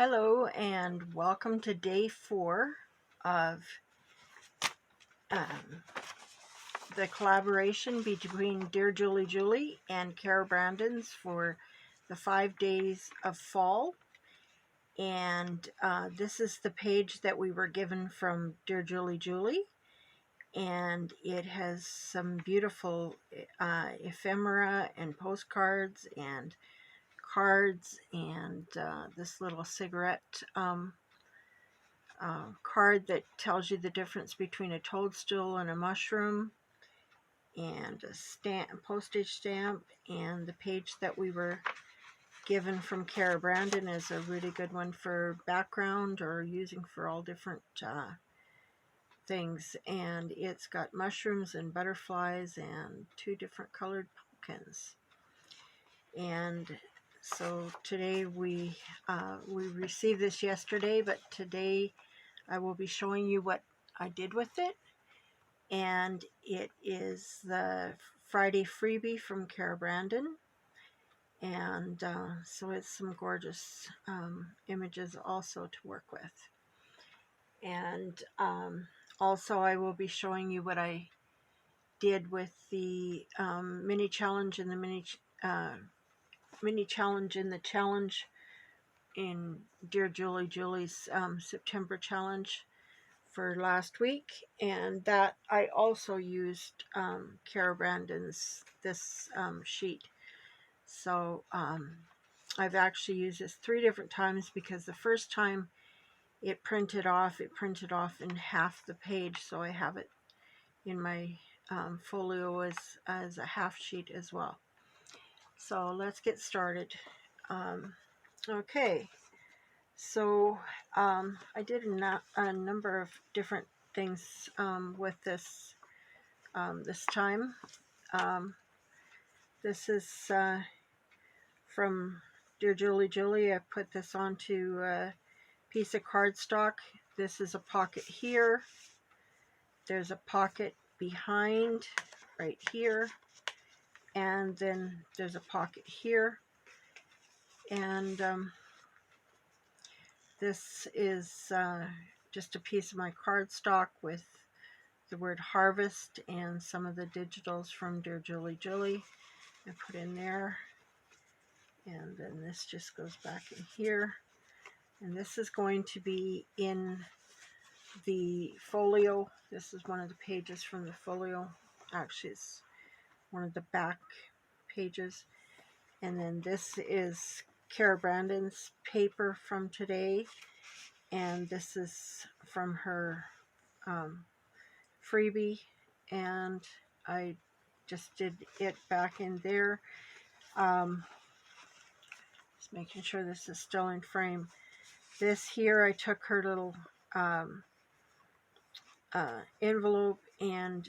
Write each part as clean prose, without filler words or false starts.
Hello and welcome to day 4 of the collaboration between Dearjuliejulie and Cara for the 5 days of fall. And this is the page that we were given from Dearjuliejulie, and it has some beautiful ephemera and postcards and cards and this little cigarette card that tells you the difference between a toadstool and a mushroom, and a postage stamp, and the page that we were given from Cara is a really good one for background or using for all different things, and it's got mushrooms and butterflies and 2 different colored pumpkins. And so today we received this yesterday, but today I will be showing you what I did with it, and it is the Friday freebie from Cara, and so it's some gorgeous images also to work with. And also I will be showing you what I did with the mini challenge and the mini challenge in the challenge in Dearjuliejulie's September challenge for last week, and that I also used Cara this sheet. So I've actually used this 3 different times, because the first time it printed off in half the page, so I have it in my folio as a half sheet as well. So let's get started. Okay. So I did a number of different things with this this time. This is from Dearjuliejulie. I put this onto a piece of cardstock. This is a pocket here. There's a pocket behind right here, and then there's a pocket here, and this is just a piece of my cardstock with the word harvest and some of the digitals from Dearjuliejulie I put in there, and then this just goes back in here, and this is going to be in the folio. This is one of the pages from the folio. Actually, it's one of the back pages, and then this is Cara paper from today, and this is from her freebie, and I just did it back in there. Just making sure this is still in frame. This here, I took her little envelope and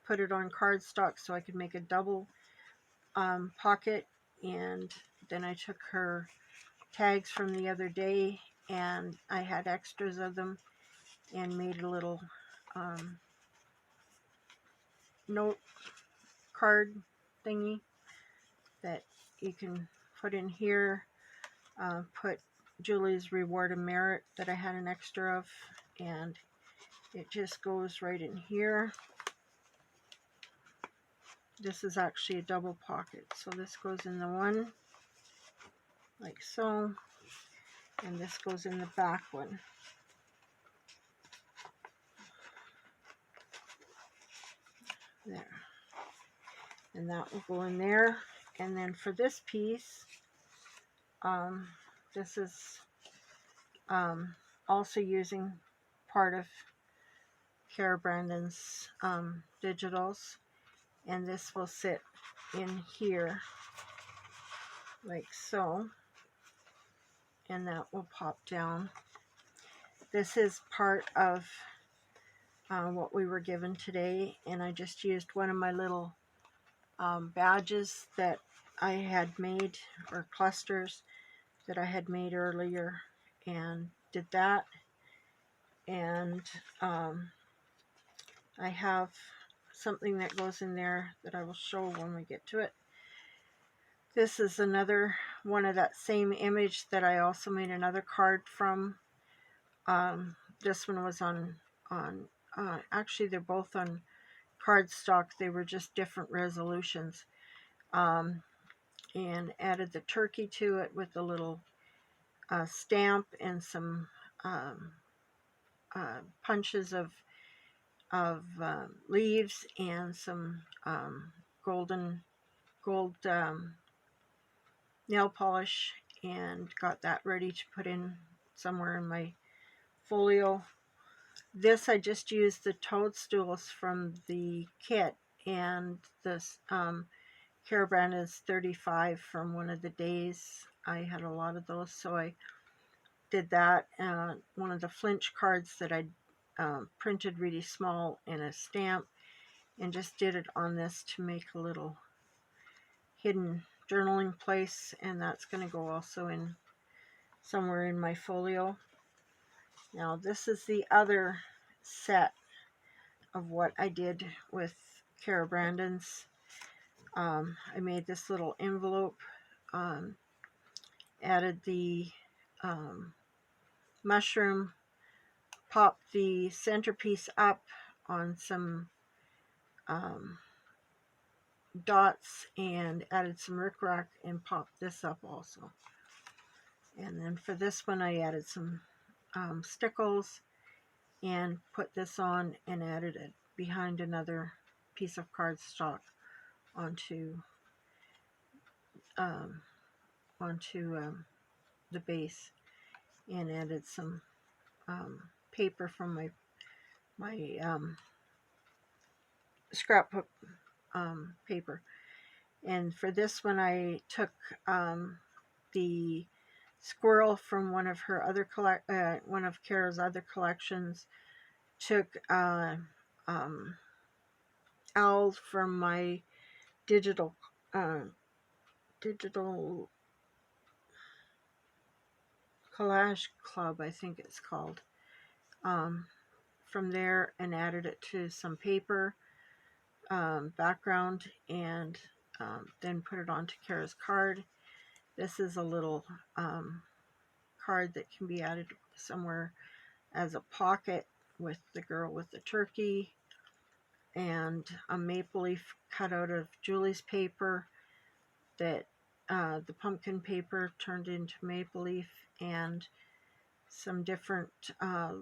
put it on cardstock so I could make a double pocket, and then I took her tags from the other day, and I had extras of them, and made a little note card thingy that you can put in here. Put Julie's reward and merit that I had an extra of, and it just goes right in here. This is actually a double pocket, so this goes in the one like so, and this goes in the back one. There, and that will go in there. And then for this piece, this is also using part of Cara digitals, and this will sit in here like so, and that will pop down. This is part of what we were given today, and I just used one of my little badges that I had made, or clusters that I had made earlier, and did that. And I have something that goes in there that I will show when we get to it. This is another one of that same image that I also made another card from. This one was on actually they're both on cardstock. They were just different resolutions. And added the turkey to it with a little stamp and some punches of leaves and some gold nail polish, and got that ready to put in somewhere in my folio. This, I just used the toadstools from the kit, and this Cara brand is 35 from one of the days. I had a lot of those, so I did that. One of the flinch cards that I printed really small in a stamp, and just did it on this to make a little hidden journaling place, and that's going to go also in somewhere in my folio. Now this is the other set of what I did with Cara Brandon's. I made this little envelope, added the mushroom, popped the centerpiece up on some dots, and added some rickrack and popped this up also. And then for this one I added some stickles and put this on and added it behind another piece of cardstock onto the base, and added some paper from my scrapbook paper. And for this one I took the squirrel from one of her other one of Cara's other collections, took owl from my digital collage club, I think it's called, from there, and added it to some paper background, and then put it onto Cara's card. This is a little card that can be added somewhere as a pocket with the girl with the turkey, and a maple leaf cut out of Julie's paper that the pumpkin paper turned into maple leaf, and some different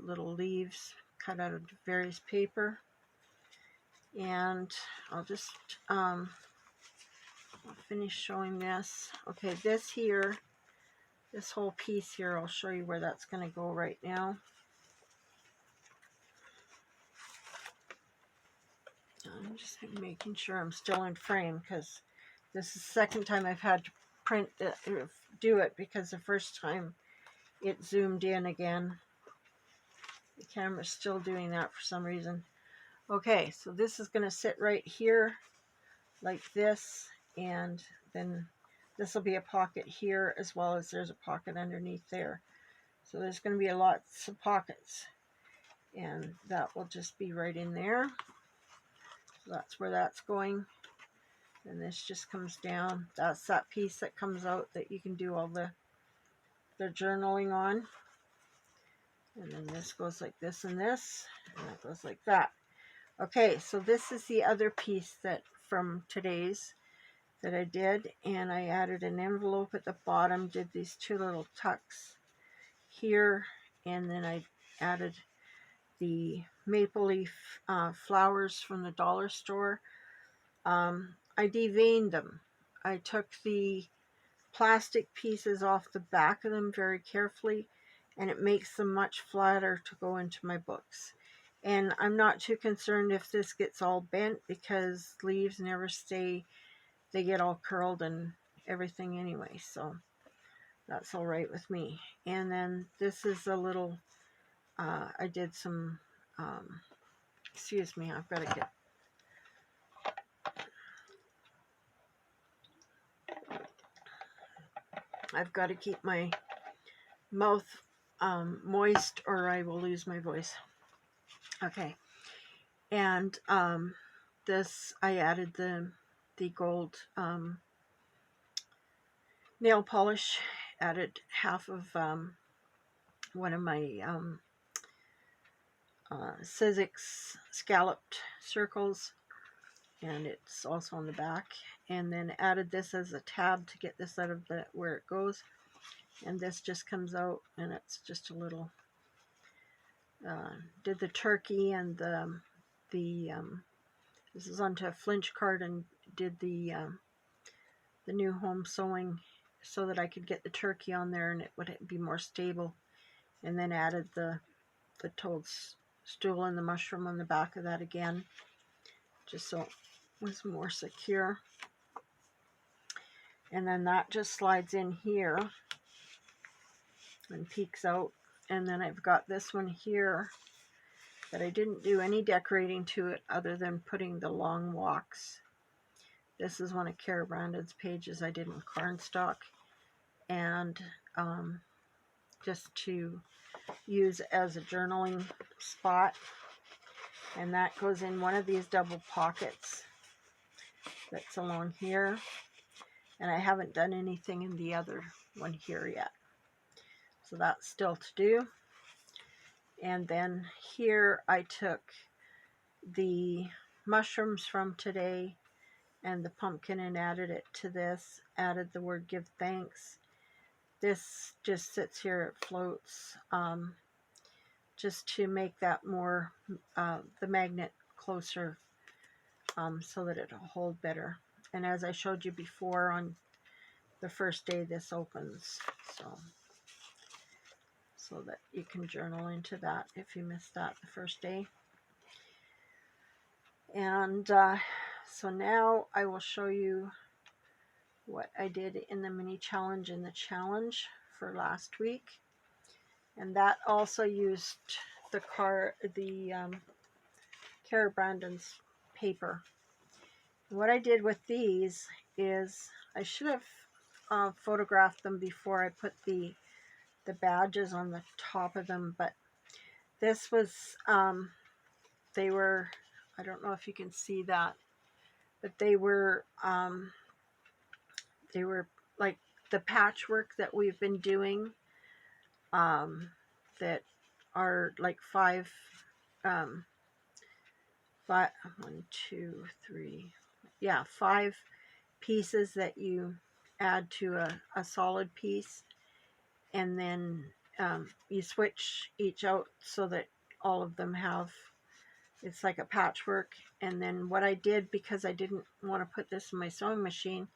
little leaves cut out of various paper. And I'll just I'll finish showing this. Okay, this here, this whole piece here, I'll show you where that's going to go right now. I'm just making sure I'm still in frame, because this is the second time I've had to print it, do it, because the first time it zoomed in again. The camera's still doing that for some reason. Okay, so this is going to sit right here like this, and then this will be a pocket here, as well as there's a pocket underneath there. So there's going to be lots of pockets, and that will just be right in there. So that's where that's going. And this just comes down. That's that piece that comes out that you can do all the journaling on. And then this goes like this, and this, and that goes like that. Okay, so this is the other piece that from today's that I did, and I added an envelope at the bottom, did these two little tucks here, and then I added the maple leaf flowers from the dollar store. I deveined them. I took the plastic pieces off the back of them very carefully, and it makes them much flatter to go into my books. And I'm not too concerned if this gets all bent, because leaves never stay, they get all curled and everything anyway, so that's all right with me. And then this is a little, I did some, excuse me, I've got to keep my mouth moist, or I will lose my voice. Okay, and this, I added the gold nail polish. Added half of one of my Sizzix scalloped circles, and it's also on the back. And then added this as a tab to get this out of the where it goes. And this just comes out, and it's just a little. Did the turkey and the this is onto a flinch card, and did the new home sewing so that I could get the turkey on there and it would be more stable. And then added the toadstool and the mushroom on the back of that again, just so it was more secure. And then that just slides in here and peeks out. And then I've got this one here that I didn't do any decorating to it other than putting the long walks. This is one of Cara Brandon's pages I did in cardstock, and just to use as a journaling spot. And that goes in one of these double pockets that's along here. And I haven't done anything in the other one here yet. So that's still to do. And then here I took the mushrooms from today and the pumpkin and added it to this. Added the word give thanks. This just sits here, it floats, just to make that more, the magnet closer, so that it'll hold better. And as I showed you before, on the first day this opens, so that you can journal into that if you missed that the first day. And so now I will show you what I did in the mini challenge and the challenge for last week. And that also used the Cara Brandon's paper. What I did with these is I should have photographed them before I put the badges on the top of them, but this was they were, I don't know if you can see that, but they were like the patchwork that we've been doing, that are like five, 5 pieces that you add to a solid piece, and then you switch each out so that all of them have, it's like a patchwork. And then what I did, because I didn't want to put this in my sewing machine,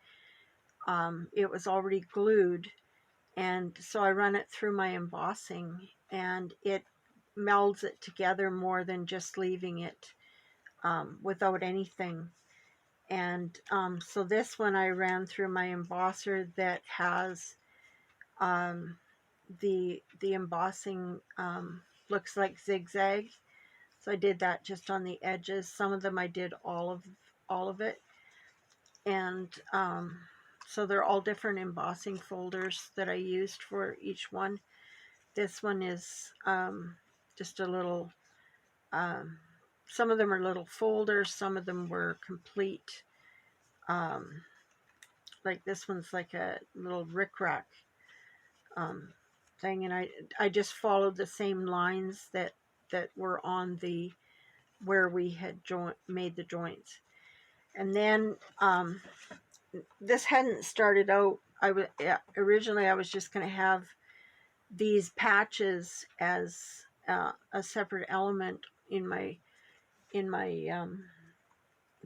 it was already glued, and so I run it through my embossing, and it melds it together more than just leaving it without anything. And so this one I ran through my embosser that has the embossing looks like zigzag. So I did that just on the edges. Some of them I did all of it. And so they're all different embossing folders that I used for each one. This one is just a little, some of them are little folders, some of them were complete. Like this one's like a little rickrack thing, and I just followed the same lines that were on the where we had made the joints. And then this hadn't started out. Originally I was just going to have these patches as a separate element in my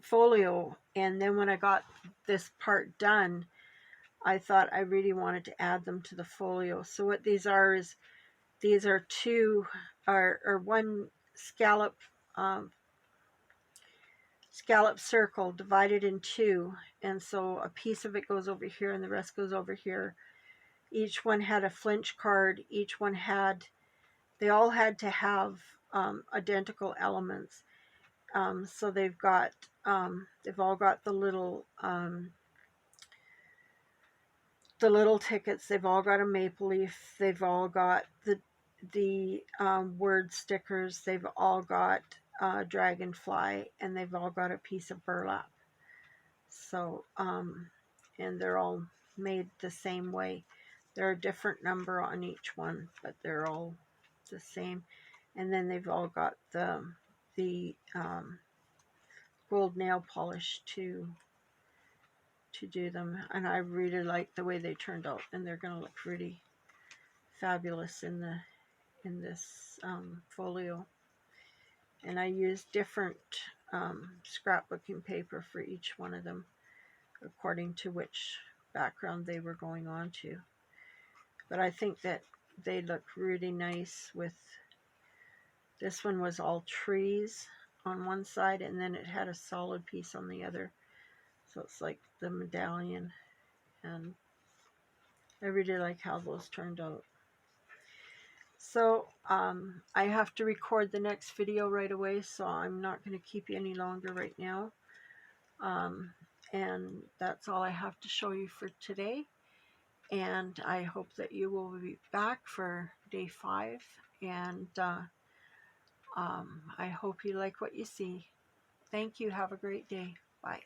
folio. And then when I got this part done, I thought I really wanted to add them to the folio. So what these are is, these are one scallop circle divided in two, and so a piece of it goes over here and the rest goes over here. Each one had a flinch card. Each one had, they all had to have identical elements. So they've all got the little tickets. They've all got a maple leaf. They've all got the word stickers. They've all got dragonfly, and they've all got a piece of burlap. So and they're all made the same way. They're a different number on each one, but they're all the same. And then they've all got the gold nail polish to do them. And I really like the way they turned out, and they're going to look really fabulous in this folio. And I used different scrapbooking paper for each one of them, according to which background they were going on to. But I think that they look really nice with, this one was all trees on one side, and then it had a solid piece on the other. So it's like the medallion, and I really like how those turned out. So I have to record the next video right away, so I'm not going to keep you any longer right now. And that's all I have to show you for today. And I hope that you will be back for day 5. And I hope you like what you see. Thank you. Have a great day. Bye.